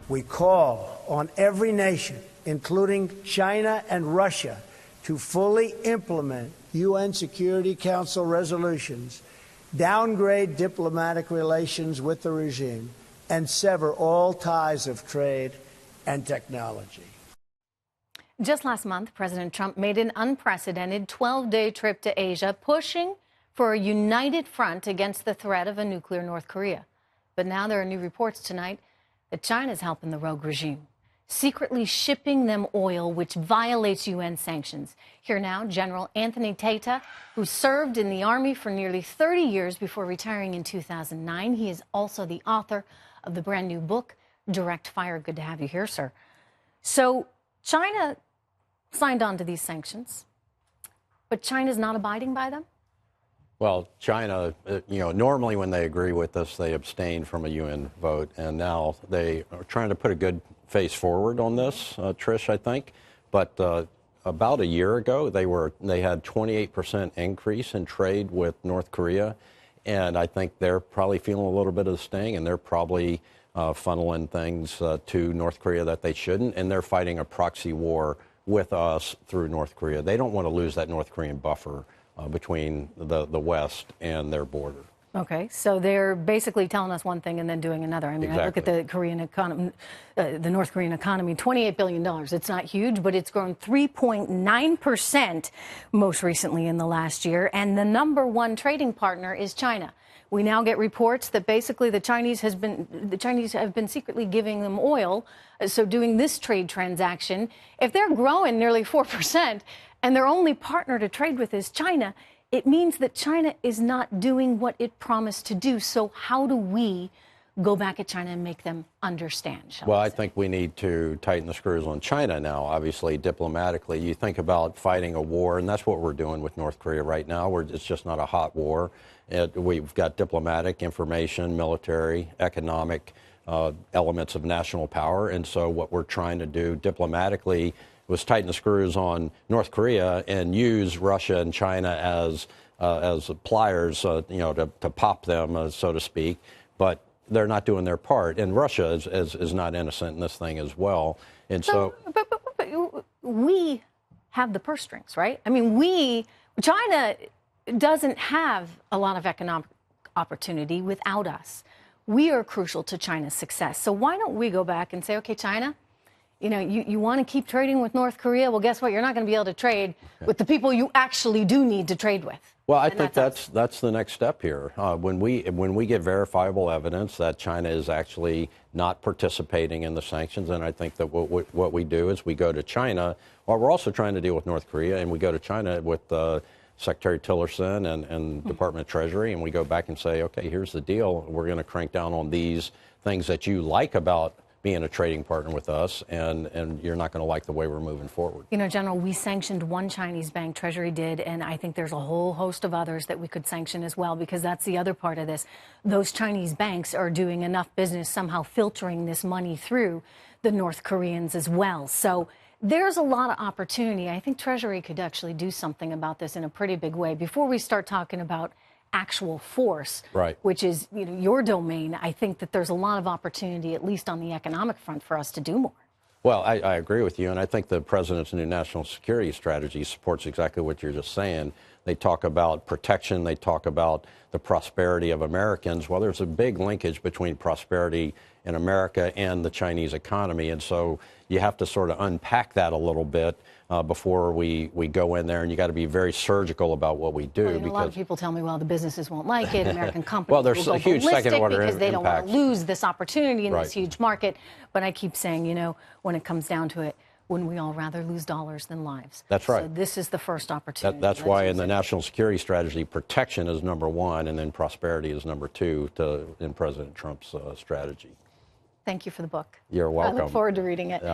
We call on every nation, including China and Russia, to fully implement UN Security Council resolutions, downgrade diplomatic relations with the regime, and sever all ties of trade and technology. Just last month, President Trump made an unprecedented 12-day trip to Asia, pushing for a united front against the threat of a nuclear North Korea. But now there are new reports tonight that China's helping the rogue regime, secretly shipping them oil, which violates UN sanctions. Here now, General Anthony Tata, who served in the Army for nearly 30 years before retiring in 2009. He is also the author of the brand new book, Direct Fire. Good to have you here, sir. So China signed on to these sanctions, but China's not abiding by them? Well, China, normally when they agree with us, they abstain from a UN vote, and now they are trying to put a good face forward on this, Trish, I think. But about a year ago, they had 28% increase in trade with North Korea, and I think they're probably feeling a little bit of the sting, and they're probably funneling things to North Korea that they shouldn't, and they're fighting a proxy war with us through North Korea. They don't want to lose that North Korean buffer between the West and their border. Okay, so they're basically telling us one thing and then doing another. I mean, exactly. I look at the Korean economy, the North Korean economy, $28 billion. It's not huge, but it's grown 3.9% most recently in the last year. And the #1 trading partner is China. We now get reports that basically the Chinese have been secretly giving them oil. So doing this trade transaction, if they're growing nearly 4% and their only partner to trade with is China, it means that China is not doing what it promised to do. So how do we go back at China and make them understand? Well, I think we need to tighten the screws on China now, obviously, diplomatically. You think about fighting a war, and that's what we're doing with North Korea right now. It's just not a hot war. We've got diplomatic, information, military, economic elements of national power. And so what we're trying to do diplomatically was tighten the screws on North Korea and use Russia and China as pliers, to pop them, so to speak. But they're not doing their part, and Russia is not innocent in this thing as well. And so but we have the purse strings, right? I mean, China doesn't have a lot of economic opportunity without us. We are crucial to China's success. So why don't we go back and say, okay, China, you want to keep trading with North Korea? Well, guess what? You're not going to be able to trade with the people you actually do need to trade with. Well, I think that's the next step here. When we get verifiable evidence that China is actually not participating in the sanctions, and I think that what we do is we go to China, or we're also trying to deal with North Korea, and we go to China with Secretary Tillerson and Department of Treasury, and we go back and say, okay, here's the deal. We're going to crank down on these things that you like about being a trading partner with us, and you're not going to like the way we're moving forward. General, we sanctioned one Chinese bank, Treasury did, and I think there's a whole host of others that we could sanction as well, because that's the other part of this. Those Chinese banks are doing enough business, somehow filtering this money through the North Koreans as well. So there's a lot of opportunity. I think Treasury could actually do something about this in a pretty big way. Before we start talking about actual force, right, which is your domain, I think that there's a lot of opportunity, at least on the economic front, for us to do more. Well, I agree with you, and I think the president's new national security strategy supports exactly what you're just saying. They talk about protection. They talk about the prosperity of Americans. Well, there's a big linkage between prosperity in America and the Chinese economy, and so you have to sort of unpack that a little bit before we go in there, and you got to be very surgical about what we do. Well, a lot of people tell me, well, the businesses won't like it, American companies well, there's will a go huge second-order because they impacts. don't want to lose this opportunity in right. this huge market. But I keep saying, when it comes down to it, wouldn't we all rather lose dollars than lives? That's right. So this is the first opportunity. That's why in the national security strategy, protection is #1, and then prosperity is #2 in President Trump's strategy. Thank you for the book. You're welcome. I look forward to reading it.